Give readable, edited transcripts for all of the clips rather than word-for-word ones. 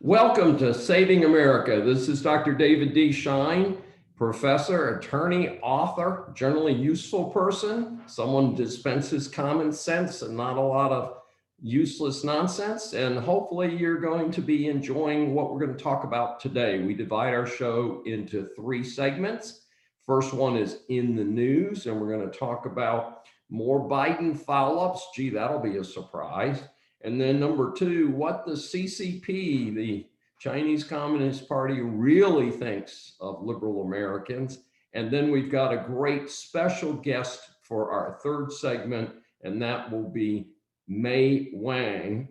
Welcome to Saving America. This is Dr. David D. Schein, professor, attorney, author, generally useful person, someone who dispenses common sense and not a lot of useless nonsense. And hopefully you're going to be enjoying what we're going to talk about today. We divide our show into three segments. First one is in the news, and we're going to talk about more Biden foul-ups. Gee, that'll be a surprise. And then number two, what the CCP, the Chinese Communist Party, really thinks of liberal Americans. And then we've got a great special guest for our third segment, and that will be Mei Wang.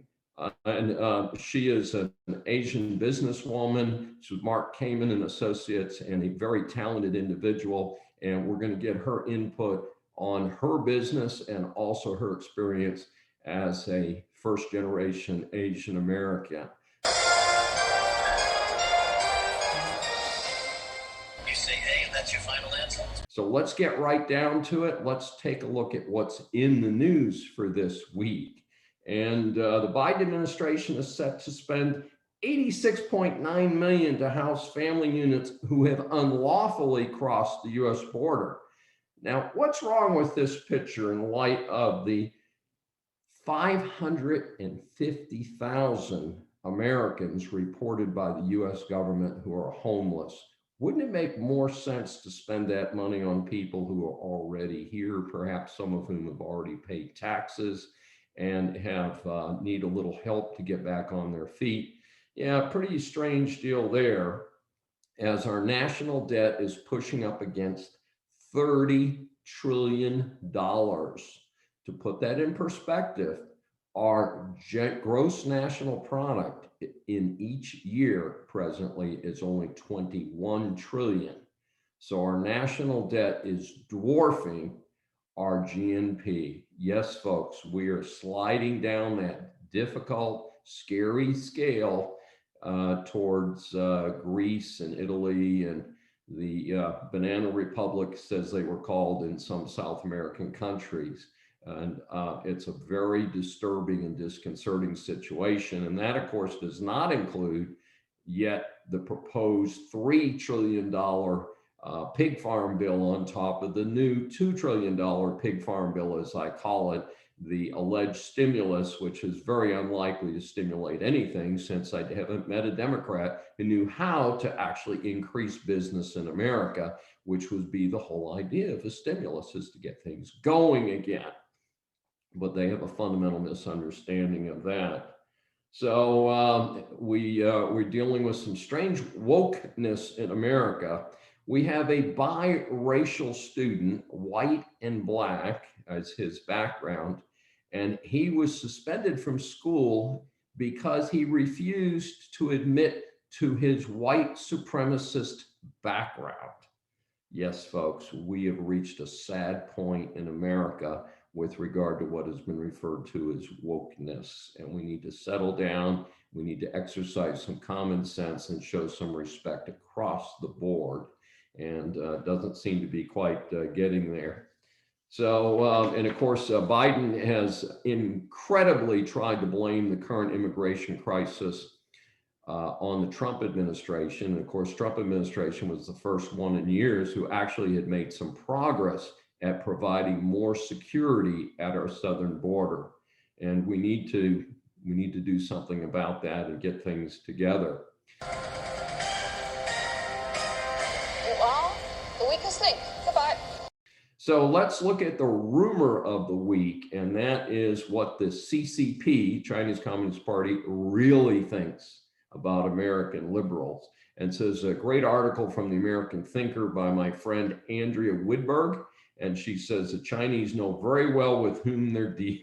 She is an Asian businesswoman. She's Mark Kamen and Associates, and a very talented individual. And we're going to get her input on her business and also her experience as a first-generation Asian American. You say A, and that's your final answer? So let's get right down to it. Let's take a look at what's in the news for this week. And the Biden administration is set to spend $86.9 million to house family units who have unlawfully crossed the U.S. border. Now, what's wrong with this picture in light of the 550,000 Americans reported by the US government who are homeless? Wouldn't it make more sense to spend that money on people who are already here, perhaps some of whom have already paid taxes and have need a little help to get back on their feet? Yeah, pretty strange deal there, as our national debt is pushing up against $30 trillion. To put that in perspective, our gross national product in each year presently is only 21 trillion. So our national debt is dwarfing our GNP. Yes, folks, we are sliding down that difficult, scary scale towards Greece and Italy and the Banana Republics, as they were called in some South American countries. And it's a very disturbing and disconcerting situation. And that, of course, does not include yet the proposed $3 trillion pig farm bill on top of the new $2 trillion pig farm bill, as I call it, the alleged stimulus, which is very unlikely to stimulate anything, since I haven't met a Democrat who knew how to actually increase business in America, which would be the whole idea of a stimulus, is to get things going again. But they have a fundamental misunderstanding of that. So we're dealing with some strange wokeness in America. We have a biracial student, white and black as his background, and he was suspended from school because he refused to admit to his white supremacist background. Yes, folks, we have reached a sad point in America with regard to what has been referred to as wokeness. And we need to settle down. We need to exercise some common sense and show some respect across the board. And doesn't seem to be quite getting there. So, and of course, Biden has incredibly tried to blame the current immigration crisis on the Trump administration. And of course, Trump administration was the first one in years who actually had made some progress at providing more security at our southern border. And we need to do something about that and get things together. You are the weakest link. Goodbye. So let's look at the rumor of the week, and that is what the CCP, Chinese Communist Party, really thinks about American liberals. And so there's a great article from the American Thinker by my friend Andrea Woodberg. And she says the Chinese know very well with whom they're dealing.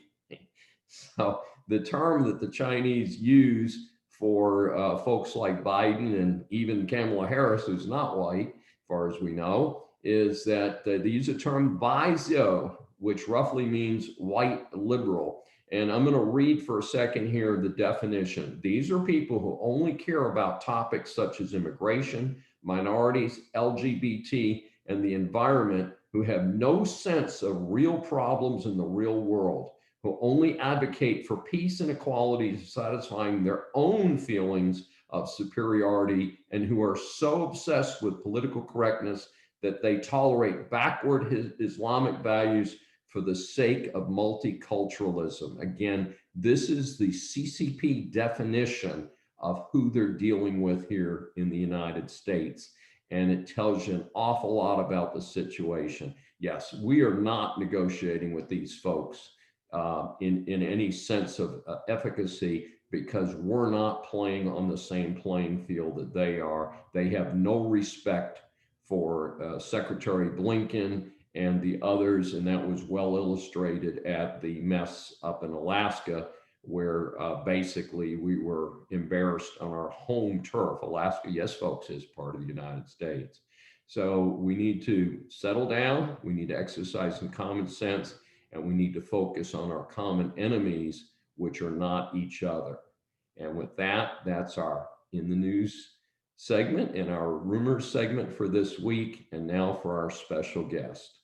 So the term that the Chinese use for folks like Biden and even Kamala Harris, who's not white, as far as we know, is that they use the term Baizuos, which roughly means white liberal. And I'm going to read for a second here the definition. These are people who only care about topics such as immigration, minorities, LGBT, and the environment, who have no sense of real problems in the real world, who only advocate for peace and equality, satisfying their own feelings of superiority and who are so obsessed with political correctness that they tolerate backward Islamic values for the sake of multiculturalism. Again, this is the CCP definition of who they're dealing with here in the United States. And it tells you an awful lot about the situation. Yes, we are not negotiating with these folks in any sense of efficacy, because we're not playing on the same playing field that they are. They have no respect for Secretary Blinken and the others, and that was well illustrated at the mess up in Alaska, where basically we were embarrassed on our home turf. Alaska, yes, folks, is part of the United States. So we need to settle down, we need to exercise some common sense, and we need to focus on our common enemies, which are not each other. And with that, that's our In the News segment and our rumors segment for this week. And now for our special guest.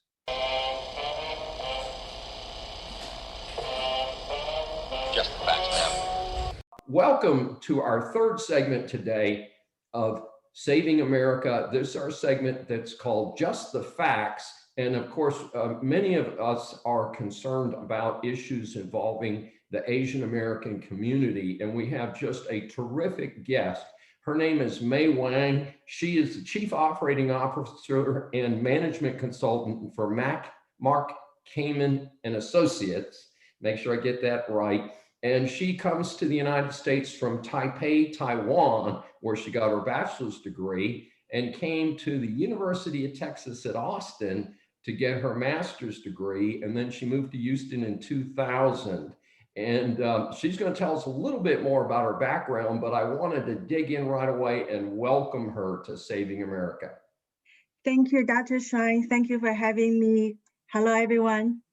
Just the facts, ma'am. Welcome to our third segment today of Saving America. This is our segment that's called Just the Facts. And of course, many of us are concerned about issues involving the Asian American community. And we have just a terrific guest. Her name is Mei Wang. She is the Chief Operating Officer and Management Consultant for Mark Kamen and Associates. Make sure I get that right. And she comes to the United States from Taipei, Taiwan, where she got her bachelor's degree, and came to the University of Texas at Austin to get her master's degree. And then she moved to Houston in 2000. And she's going to tell us a little bit more about her background, but I wanted to dig in right away and welcome her to Saving America. Thank you, Dr. Schein. Thank you for having me. Hello, everyone.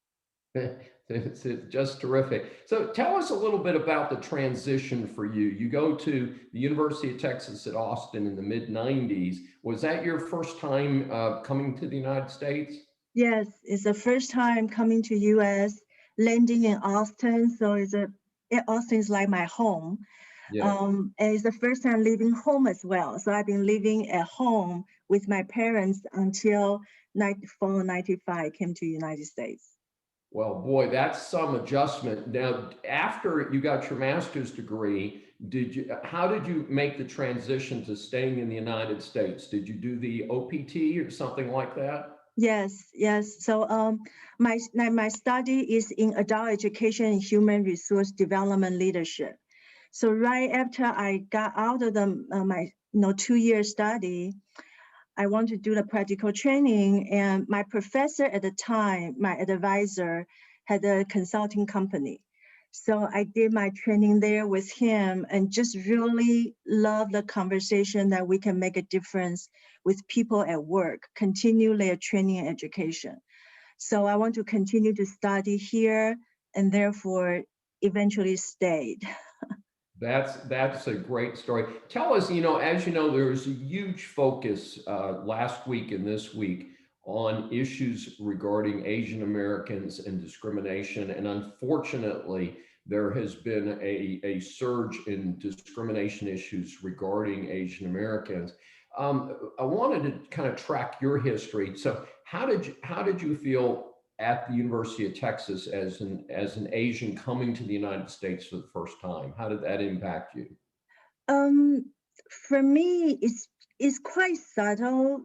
It's just terrific. So tell us a little bit about the transition for you. You go to the University of Texas at Austin in the mid-90s. Was that your first time coming to the United States? Yes, it's the first time coming to US, landing in Austin. So Austin is like my home. Yeah. And it's the first time leaving home as well. So I've been living at home with my parents until 94, 95, came to the United States. Well, boy, that's some adjustment. Now, after you got your master's degree, how did you make the transition to staying in the United States? Did you do the OPT or something like that? Yes. So my study is in adult education and human resource development leadership. So right after I got out of my 2-year study, I want to do the practical training, and my professor at the time, my advisor, had a consulting company. So I did my training there with him and just really love the conversation that we can make a difference with people at work, continue their training and education. So I want to continue to study here and therefore eventually stayed. That's a great story. Tell us, as you know, there was a huge focus last week and this week on issues regarding Asian Americans and discrimination. And unfortunately, there has been a surge in discrimination issues regarding Asian Americans. I wanted to kind of track your history. So how did you feel at the University of Texas as an Asian coming to the United States for the first time? How did that impact you? For me, it's quite subtle,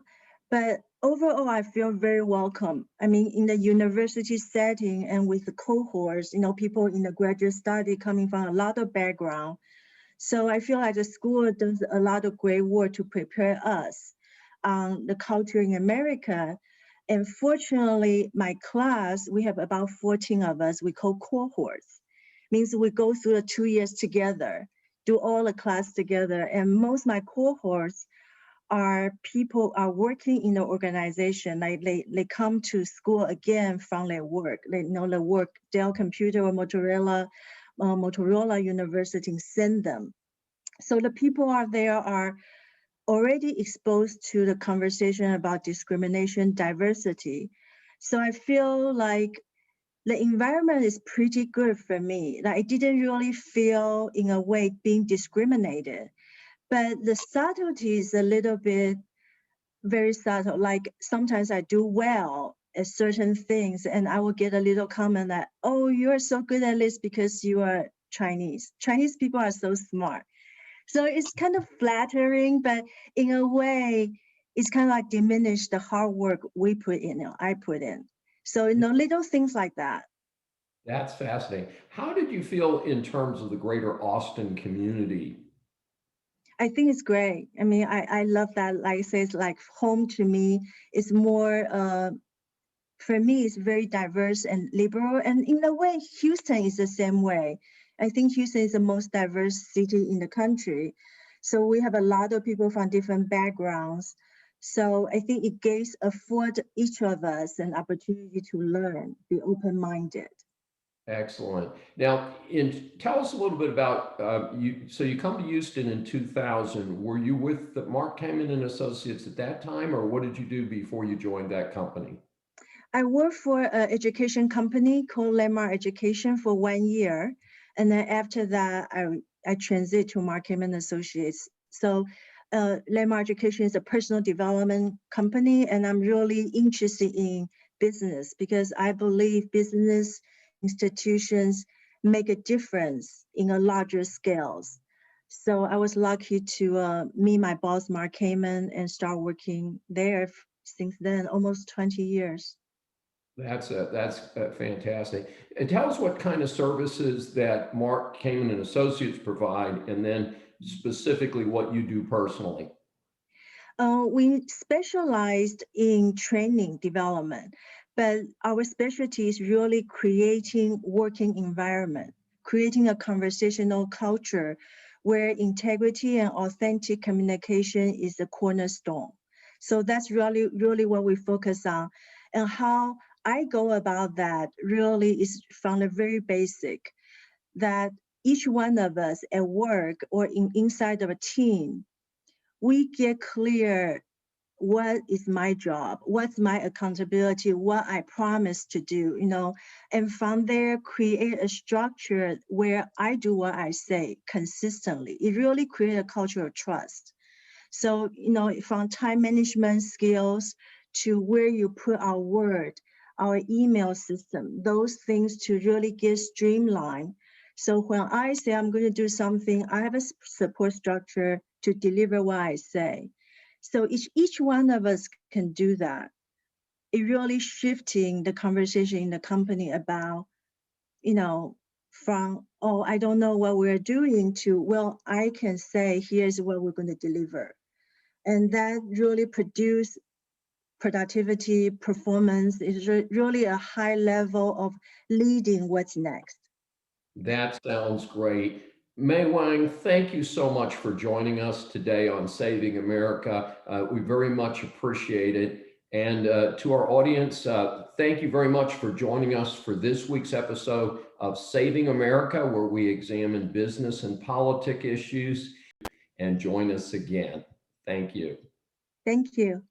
but overall, I feel very welcome. I mean, in the university setting and with the cohorts, people in the graduate study coming from a lot of background. So I feel like the school does a lot of great work to prepare us on the culture in America. And fortunately, my class, we have about 14 of us, we call cohorts. Means we go through the 2 years together, do all the class together. And most of my cohorts are people are working in the organization. Like they come to school again from their work. They know the work, Dell Computer or Motorola University send them. So the people are there are already exposed to the conversation about discrimination, diversity. So I feel like the environment is pretty good for me. Like I didn't really feel in a way being discriminated, but the subtlety is a little bit very subtle. Like sometimes I do well at certain things and I will get a little comment that, oh, you're so good at this because you are Chinese. Chinese people are so smart. So it's kind of flattering, but in a way, it's kind of like diminish the hard work we put in, I put in. So, little things like that. That's fascinating. How did you feel in terms of the greater Austin community? I think it's great. I mean, I love that. Like I say, it's like home to me. It's more, for me, it's very diverse and liberal. And in a way, Houston is the same way. I think Houston is the most diverse city in the country. So we have a lot of people from different backgrounds. So I think it afford each of us an opportunity to learn, be open-minded. Excellent. Now, tell us a little bit about you. So you come to Houston in 2000. Were you with Mark Kamen and Associates at that time, or what did you do before you joined that company? I worked for an education company called Landmark Education for 1 year. And then after that, I transited to Mark Kamen Associates. So Landmark Education is a personal development company, and I'm really interested in business because I believe business institutions make a difference in a larger scales. So I was lucky to meet my boss, Mark Kamen, and start working there since then, almost 20 years. That's fantastic. And tell us what kind of services that Mark Kamen and Associates provide, and then specifically what you do personally. We specialized in training development, but our specialty is really creating working environment, creating a conversational culture where integrity and authentic communication is the cornerstone. So that's really what we focus on. And how I go about that really is from the very basic, that each one of us at work or inside of a team, we get clear what is my job, what's my accountability, what I promise to do, and from there create a structure where I do what I say consistently. It really creates a culture of trust. So, from time management skills to where you put our word, our email system, those things to really get streamlined. So when I say I'm going to do something, I have a support structure to deliver what I say. So each one of us can do that. It really shifting the conversation in the company about, from, oh, I don't know what we're doing to, well, I can say, here's what we're going to deliver. And that really produce productivity, performance is really a high level of leading what's next. That sounds great. Mei Wang, thank you so much for joining us today on Saving America. We very much appreciate it. And to our audience, thank you very much for joining us for this week's episode of Saving America, where we examine business and politic issues. And join us again. Thank you. Thank you.